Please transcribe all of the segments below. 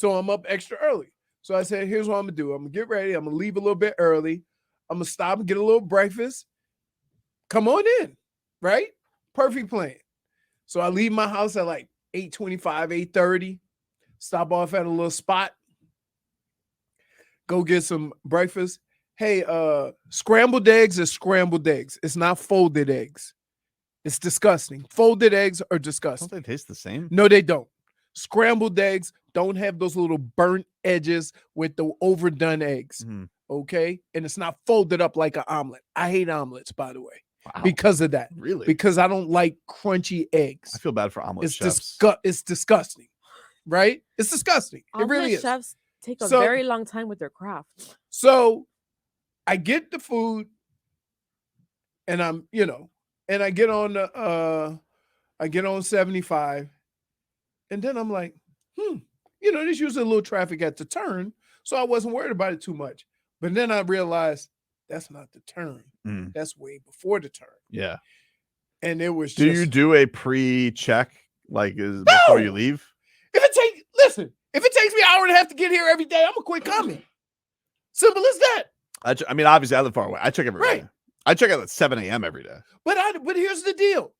So I'm up extra early. So I said, here's what I'm going to do. I'm going to get ready. I'm going to leave a little bit early. I'm going to stop and get a little breakfast. Come on in, right? Perfect plan. So I leave my house at like 8:25, 8:30. Stop off at a little spot. Go get some breakfast. Hey, scrambled eggs is scrambled eggs. It's not folded eggs. It's disgusting. Folded eggs are disgusting. Don't they taste the same? No, they don't. Scrambled eggs don't have those little burnt edges with the overdone eggs. Okay? And it's not folded up like an omelet. I hate omelets, by the way. Wow. Because of that. Really? Because I don't like crunchy eggs. I feel bad for omelet chefs. It's disgusting. Right? It's disgusting. It really is. Chefs take a very long time with their craft. So I get the food and I'm, and I get on the I get on 75, and then I'm like, there's usually a little traffic at the turn, so I wasn't worried about it too much. But then I realized that's not the turn. That's way before the turn. Yeah. And it was Do you do a pre-check before you leave? If it takes me an hour and a half to get here every day, I'm gonna quit coming. Simple as that. Obviously I live far away. I check every day. I check out at 7 a.m. every day. But here's the deal.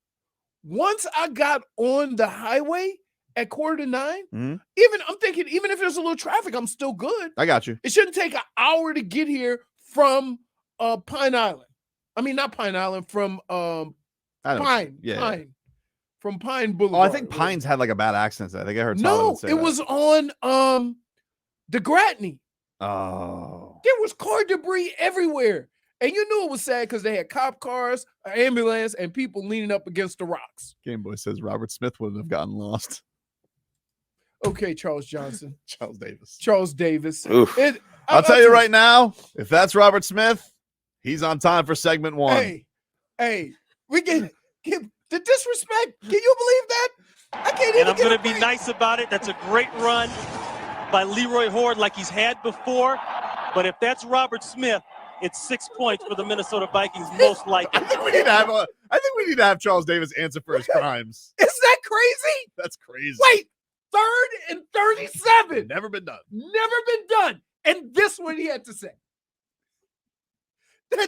Once I got on the highway at 8:45, even if there's a little traffic, I'm still good. I got you. It shouldn't take an hour to get here from Pine Island. I mean, not Pine Island, from Pine. Yeah. Pine. From Pine Boulevard. Oh, I think Pines had like a bad accident. I think I heard No, say it that. was on the Gratney. Oh. There was car debris everywhere. And you knew it was sad because they had cop cars, an ambulance, and people leaning up against the rocks. Game Boy says Robert Smith wouldn't have gotten lost. Okay, Charles Johnson. Charles Davis. I'll tell you right now, if that's Robert Smith, he's on time for segment 1. Hey, we can give the disrespect. Can you believe that? I can't even. And I'm going to be nice about it. That's a great run by Leroy Horde like he's had before. But if that's Robert Smith, it's 6 points for the Minnesota Vikings, most likely. I think we need to have Charles Davis answer for his crimes. Is that crazy? That's crazy. Wait, 3rd and 37. Never been done. Never been done. And this one he had to say. Why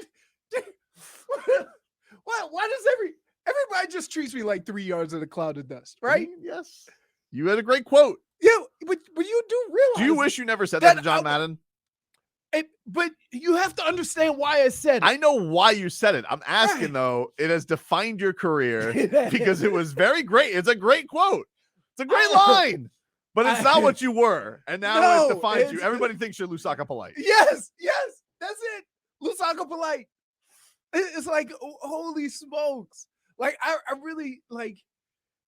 does everybody just treats me like 3 yards in a cloud of dust, right? Yes. You had a great quote. Yeah, but you do realize. Do you wish you never said that to John Madden? But you have to understand why I said it. I know why you said it. I'm asking, though, it has defined your career because it was very great. It's a great quote. It's a great line. But it's not what you were. And now it defines you. Everybody thinks you're Lusaka Polite. Yes. That's it. Lusaka Polite. It's like, holy smokes. Like, I really,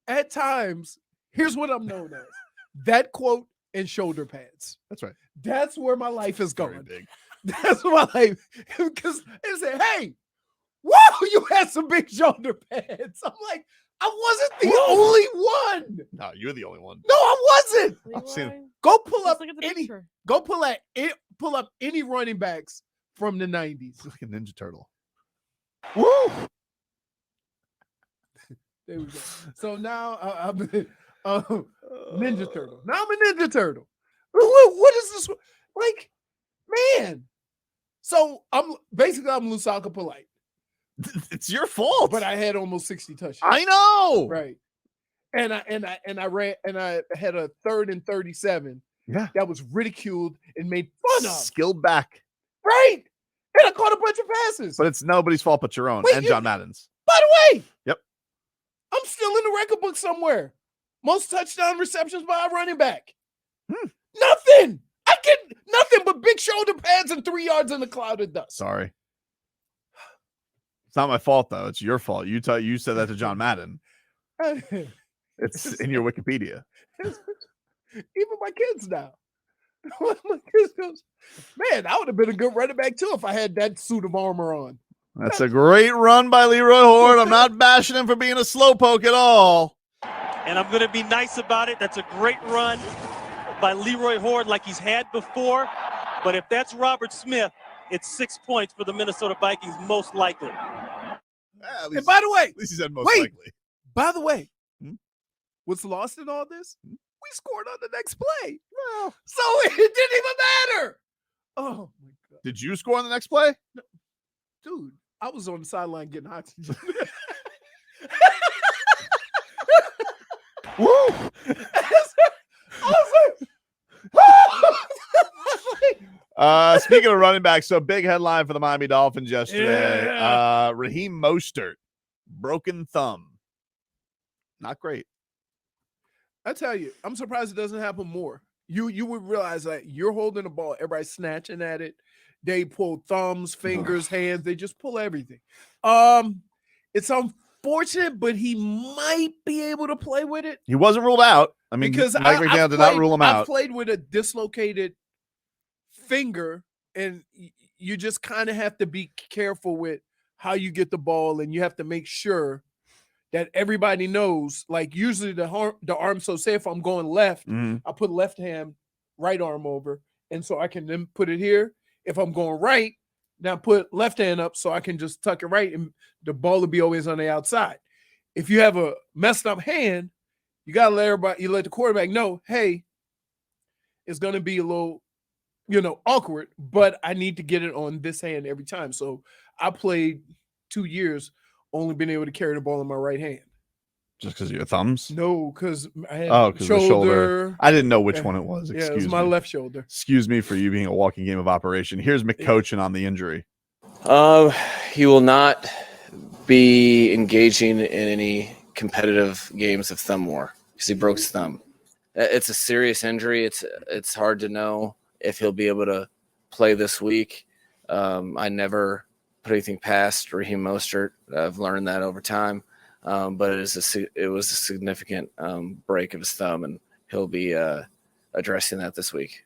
at times, here's what I'm known as. That quote and shoulder pads. That's right. That's where my life is going. That's my life. Because they say, hey, whoa, you had some big shoulder pads. I'm like, I wasn't the only one. No, you're the only one. No, I wasn't. I've seen Go pull up any running backs from the 90s. It's like a Ninja Turtle. Woo! There we go. So now I'm Ninja Turtle. Now I'm a Ninja Turtle. What is this? Like, man. So I'm Lusaka Polite. It's your fault. But I had almost 60 touchdowns. I know. Right. And I had a 3rd and 37. Yeah. That was ridiculed and made fun of. Skilled back. Right. And I caught a bunch of passes. But it's nobody's fault but your own and John Madden's. By the way. Yep. I'm still in the record book somewhere. Most touchdown receptions by a running back. Nothing. I get nothing but big shoulder pads and 3 yards in the cloud of dust. Sorry. It's not my fault, though. It's your fault. You said that to John Madden. It's in your Wikipedia. Even my kids now. My kids goes, man, I would have been a good running back, too, if I had that suit of armor on. That's a great run by Leroy Horde. I'm not bashing him for being a slowpoke at all. And I'm going to be nice about it. That's a great run by Leroy Horde like he's had before. But if that's Robert Smith, it's 6 points for the Minnesota Vikings, most likely. And by the way, at least he said most likely. By the way, what's lost in all this? We scored on the next play. Well, Did you score on the next play? No. Dude, I was on the sideline getting oxygen. Woo! I was like, speaking of running back, so big headline for the Miami Dolphins yesterday. Yeah. Raheem Mostert, broken thumb. Not great. I tell you, I'm surprised it doesn't happen more. You would realize that you're holding the ball, everybody's snatching at it. They pull thumbs, fingers, hands. They just pull everything. It's unfortunate, but he might be able to play with it. He wasn't ruled out. I mean, Because Mike McDaniel did not rule him out. I played with a dislocated finger, and you just kind of have to be careful with how you get the ball, and you have to make sure that everybody knows. Like usually the arm. So say if I'm going left, I put left hand, right arm over, and so I can then put it here. If I'm going right, now put left hand up so I can just tuck it right, and the ball will be always on the outside. If you have a messed up hand, you gotta let the quarterback know, hey, it's gonna be a little, awkward, but I need to get it on this hand every time. So I played 2 years, only been able to carry the ball in my right hand. Just because of your thumbs? No, because I had shoulder. I didn't know which one it was. Excuse me. It was my left shoulder. Excuse me for you being a walking game of operation. Here's McCochin on the injury. He will not be engaging in any competitive games of thumb war because he broke his thumb. It's a serious injury. It's hard to know if he'll be able to play this week. I never put anything past Raheem Mostert. I've learned that over time. But it was a significant break of his thumb, and he'll be addressing that this week.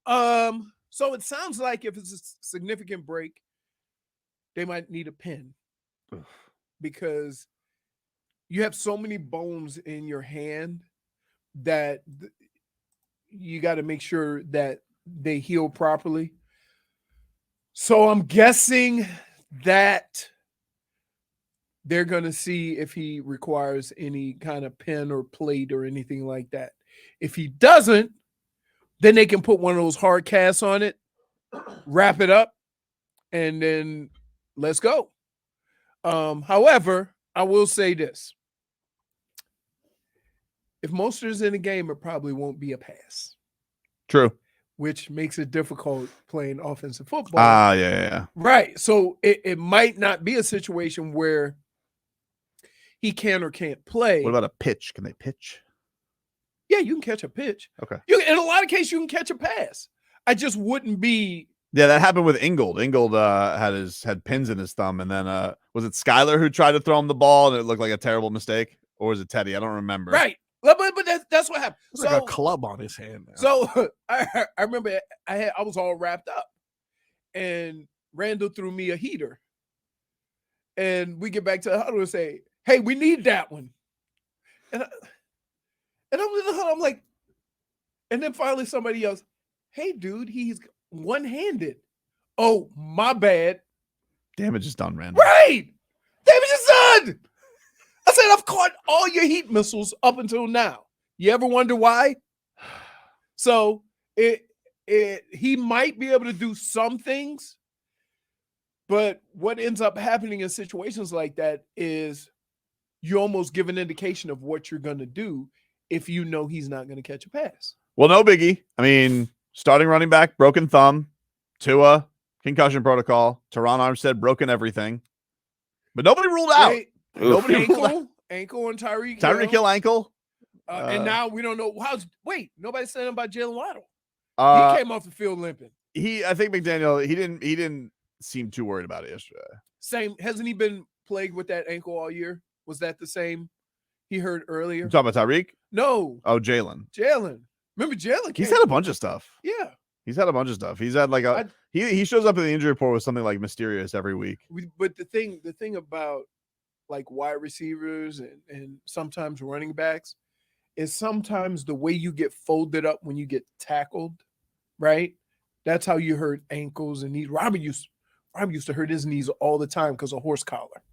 So it sounds like if it's a significant break, they might need a pin because you have so many bones in your hand that you got to make sure that they heal properly. So I'm guessing that they're going to see if he requires any kind of pin or plate or anything like that. If he doesn't, then they can put one of those hard casts on it, wrap it up, and then let's go. However, I will say this. If Mostert is in the game, it probably won't be a pass. True. Which makes it difficult playing offensive football. Yeah. Right. So it might not be a situation where he can or can't play. What about a pitch? Can they pitch? Yeah, you can catch a pitch. Okay. In a lot of cases, you can catch a pass. I just wouldn't be. Yeah, that happened with Ingold. Ingold had pins in his thumb, and then was it Skyler who tried to throw him the ball and it looked like a terrible mistake, or was it Teddy? I don't remember. Right. But that's what happened. It's like a club on his hand now. So I remember I was all wrapped up, and Randall threw me a heater, and we get back to the huddle and say, "Hey, we need that one." And I'm in the huddle. I'm like, and then finally somebody yells, "Hey, dude, he's one-handed." Oh, my bad. Damage is done, Randall. Right. Damage is done. I said, I've caught all your heat missiles up until now. You ever wonder why? So he might be able to do some things, but what ends up happening in situations like that is you almost give an indication of what you're going to do if you know he's not going to catch a pass. Well, no biggie. I mean, starting running back, broken thumb. Tua, concussion protocol. Teron Armstead, broken everything. But nobody ruled out. Wait, Nobody ruled out. Ankle on Tyreek Hill ankle. And now we don't know nobody said about Jalen Waddle. He came off the field limping. I think McDaniel, he didn't seem too worried about it yesterday. Hasn't he been plagued with that ankle all year? Was that the same he heard earlier? You talking about Tyreek? No. Oh, Jalen. Remember Jalen? He's had a bunch of stuff. Yeah. He's had a bunch of stuff. He's had like he shows up in the injury report with something like mysterious every week. But the thing about like wide receivers and sometimes running backs is sometimes the way you get folded up when you get tackled, right? That's how you hurt ankles and knees. Robert used to hurt his knees all the time because of horse collar.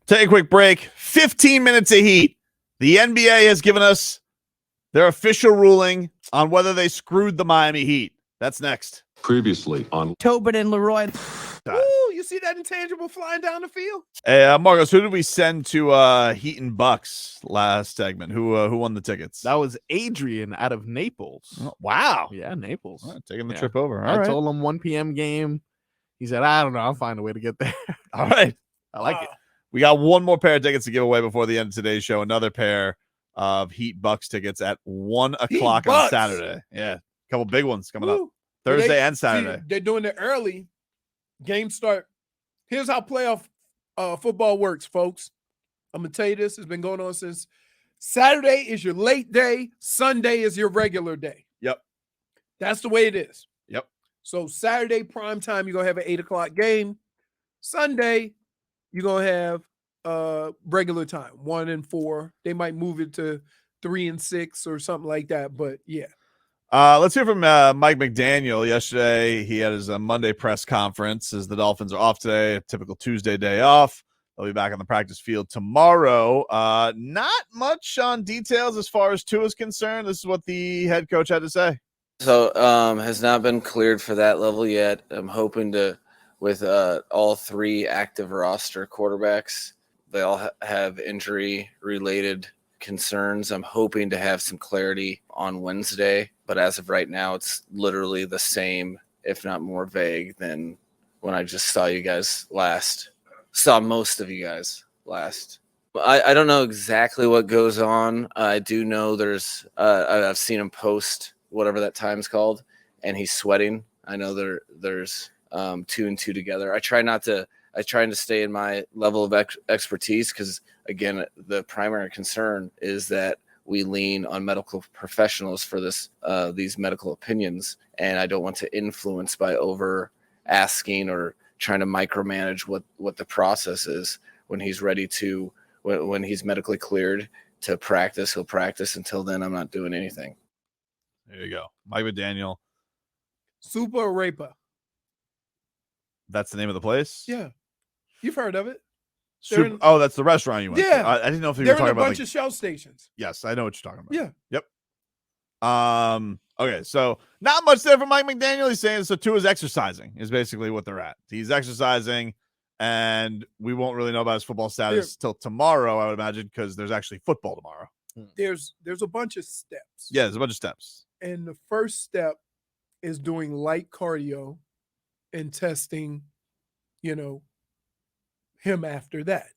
Take a quick break. 15 minutes of heat. The NBA has given us their official ruling on whether they screwed the Miami Heat. That's next. Previously on Tobin and Leroy. Ooh, you see that intangible flying down the field? Hey, Marcos, who did we send to Heat and Bucks last segment? Who won the tickets? That was Adrian out of Naples. Oh, wow. Yeah, Naples. All right, taking the trip over. I told him 1 p.m. game. He said, I don't know. I'll find a way to get there. All right. I like it. We got one more pair of tickets to give away before the end of today's show. Another pair of Heat Bucks tickets at 1 o'clock on Bucks. Saturday. Yeah. A couple big ones coming up. Woo. Thursday and Saturday. See, they're doing it early. Game start. Here's how playoff football works, folks. I'm going to tell you this. It's been going on since Saturday is your late day. Sunday is your regular day. Yep. That's the way it is. Yep. So Saturday prime time, you're going to have an 8 o'clock game. Sunday, you're going to have regular time, 1 and 4. They might move it to 3 and 6 or something like that. But yeah. Let's hear from Mike McDaniel. Yesterday, he had his Monday press conference as the Dolphins are off today, a typical Tuesday day off. They'll be back on the practice field tomorrow. Not much on details as far as Tua is concerned. This is what the head coach had to say. So has not been cleared for that level yet. I'm hoping to, with all 3 active roster quarterbacks, they all have injury-related concerns. I'm hoping to have some clarity on Wednesday, but as of right now, it's literally the same, if not more vague than when I just saw most of you guys last. I don't know exactly what goes on. I do know there's I've seen him post whatever that time's called, and he's sweating. I know there's 2 and 2 together. I try to stay in my level of expertise because, again, the primary concern is that we lean on medical professionals for these medical opinions, and I don't want to influence by over asking or trying to micromanage what the process is. When he's ready to, when he's medically cleared to practice, he'll practice. Until then, I'm not doing anything. There you go. Mike McDaniel. Super Arepa. That's the name of the place? Yeah. You've heard of it. That's the restaurant you went to. Yeah. I didn't know if you were They're talking in a about bunch of shell stations. Yes, I know what you're talking about. Yeah. Yep. Okay, so not much there from Mike McDaniel. He's saying so Tua's exercising is basically what they're at. He's exercising, and we won't really know about his football status till tomorrow, I would imagine, because there's actually football tomorrow. There's a bunch of steps. Yeah, there's a bunch of steps. And the first step is doing light cardio and testing, him after that.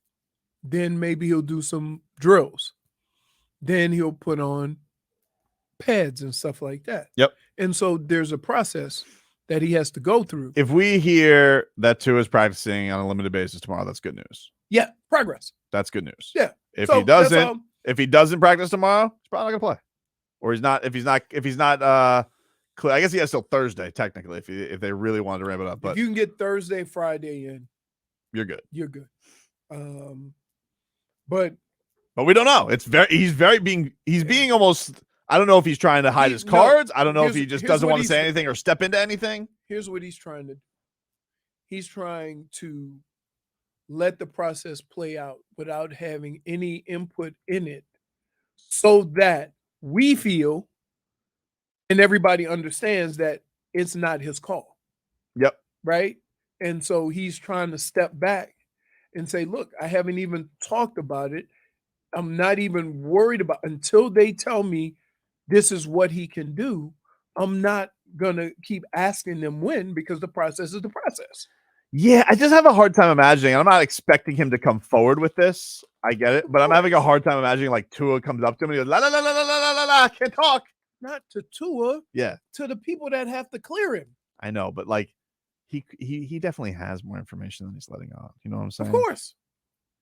Then maybe he'll do some drills. Then he'll put on pads and stuff like that. Yep. And so there's a process that he has to go through. If we hear that Tua is practicing on a limited basis tomorrow, that's good news. Yeah, progress. That's good news. Yeah. If So he doesn't practice tomorrow, he's probably not gonna play. Or he's not. If he's not clear, I guess he has till Thursday technically. If they really wanted to ramp it up, but if you can get Thursday, Friday in, you're good. You're good. But we don't know. He's being almost. I don't know if he's trying to hide his cards. I don't know if he just doesn't want to say anything or step into anything. Here's what he's trying to do. He's trying to let the process play out without having any input in it so that we feel and everybody understands that it's not his call. Yep. Right? And so he's trying to step back and say, look, I haven't even talked about it. I'm not even worried about until they tell me this is what he can do. I'm not going to keep asking them when, because the process is the process. Yeah, I just have a hard time imagining. I'm not expecting him to come forward with this. I get it, but I'm having a hard time imagining like Tua comes up to him and he goes, la la la la la la la la, can't talk. Not to Tua. Yeah. To the people that have to clear him. I know, but like he definitely has more information than he's letting on. You know what I'm saying? Of course.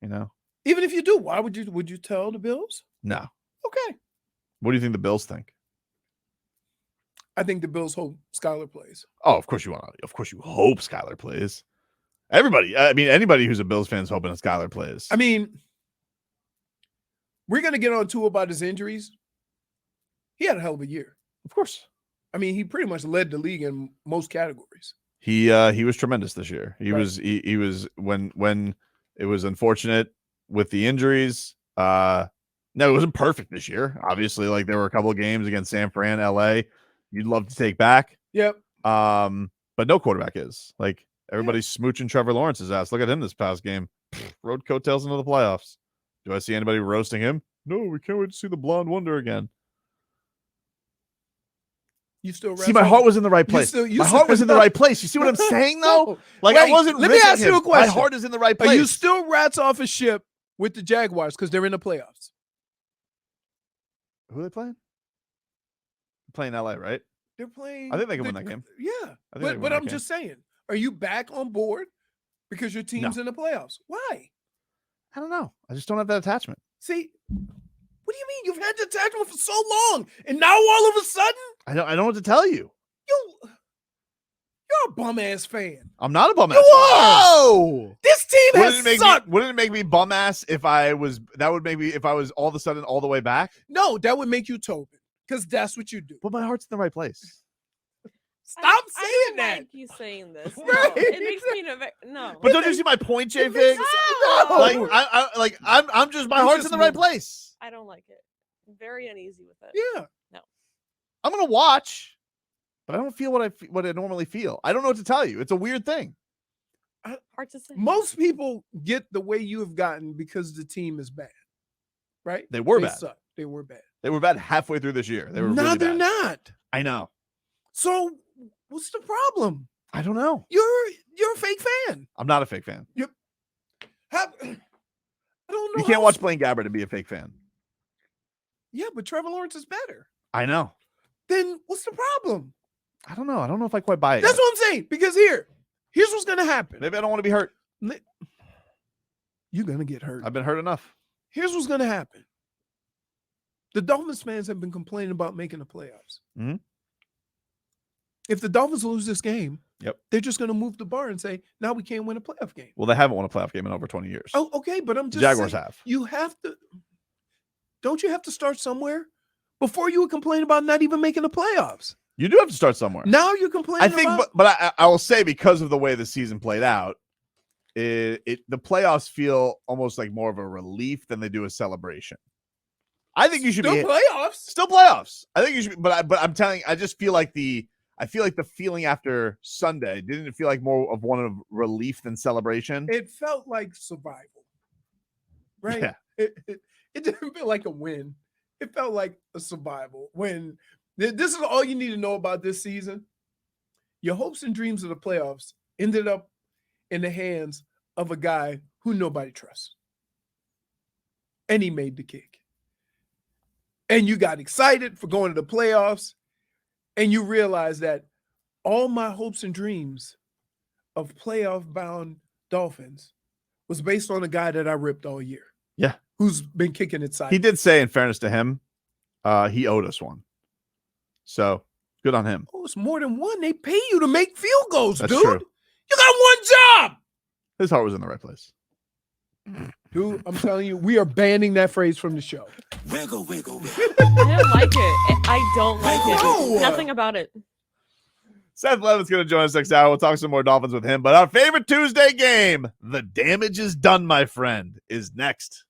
You know? Even if you do, why would you tell the Bills? No. Okay. What do you think the Bills think? I think the Bills hope Skylar plays. Oh, of course you hope Skylar plays. Everybody, I mean, anybody who's a Bills fan is hoping that Skylar plays. I mean, we're going to get on Tua about his injuries. He had a hell of a year. Of course. I mean, he pretty much led the league in most categories. He was tremendous this year. He was when it was unfortunate with the injuries. No, it wasn't perfect this year. Obviously, like there were a couple of games against San Fran, LA, you'd love to take back. Yep. But no quarterback is. Like, everybody's smooching Trevor Lawrence's ass. Look at him this past game. Rode coattails into the playoffs. Do I see anybody roasting him? No, we can't wait to see the blonde wonder again. You still see, my heart was in the right place. My heart was in the right place. You see what I'm saying, though? No. Like, Wait, I wasn't. let me ask you a question. My heart is in the right place. Are you still rats off a ship with the Jaguars because they're in the playoffs? Who are they playing? Playing LA, right? They're playing. I think they can win that game. Yeah, but I'm just saying. Are you back on board because your team's in the playoffs? Why? I don't know. I just don't have that attachment. See, what do you mean? You've had the attachment for so long, and now all of a sudden, I don't know what to tell you. You're a bum ass fan. I'm not a bum ass. You fan. are. Oh, This team has sucked. Wouldn't it make me bum ass if I was? That would make me if I was all of a sudden all the way back. No, that would make you Tobin because that's what you do. But my heart's in the right place. Stop saying I don't that. like you saying this. No, Right. it makes me no. But don't you see my point, J Fig? No. Like I'm just my heart's in the right place. I don't like it. I'm very uneasy with it. Yeah. No. I'm gonna watch, but I don't feel what I normally feel. I don't know what to tell you. It's a weird thing. Hard to say. Most people get the way you have gotten because the team is bad, right? They were bad. Suck. They were bad. They were bad halfway through this year. They were no, really they're bad. not. I know. So what's the problem? I don't know. You're a fake fan. I'm not a fake fan. I don't know. You can't watch Blaine Gabbert and be a fake fan. Yeah, but Trevor Lawrence is better. I know. Then what's the problem? I don't know. I don't know if I quite buy it. That's what I'm saying. Because here's what's gonna happen. Maybe I don't want to be hurt. You're gonna get hurt. I've been hurt enough. Here's what's gonna happen. The Dolphins fans have been complaining about making the playoffs. Mm-hmm. If the Dolphins lose this game, yep, they're just gonna move the bar and say, now we can't win a playoff game. Well, they haven't won a playoff game in over 20 years. Oh, okay, but I'm just Jaguars saying, have. You have to. Don't you have to start somewhere? Before you would complain about not even making the playoffs. You do have to start somewhere. Now you're complaining. I think, but I will say because of the way the season played out, the playoffs feel almost like more of a relief than they do a celebration. I think you should still playoffs. Still playoffs. I think you should. But I'm telling you, I just feel like the feeling after Sunday didn't feel like more of one of relief than celebration. It felt like survival, right? Yeah. It didn't feel like a win. It felt like a survival. When this is all you need to know about this season, your hopes and dreams of the playoffs ended up in the hands of a guy who nobody trusts. And he made the kick. And you got excited for going to the playoffs, and you realize that all my hopes and dreams of playoff-bound Dolphins was based on a guy that I ripped all year. Yeah. Who's been kicking it side. He did say, in fairness to him, he owed us one. So good on him. Oh, it's more than one. They pay you to make field goals, That's dude. true. You got one job. His heart was in the right place. Dude, I'm telling you, we are banning that phrase from the show. Wiggle, wiggle, wiggle. I don't like it. I don't like it. No. Nothing about it. Seth Levin's going to join us next hour. We'll talk some more Dolphins with him. But our favorite Tuesday game, The Damage is Done, my friend, is next.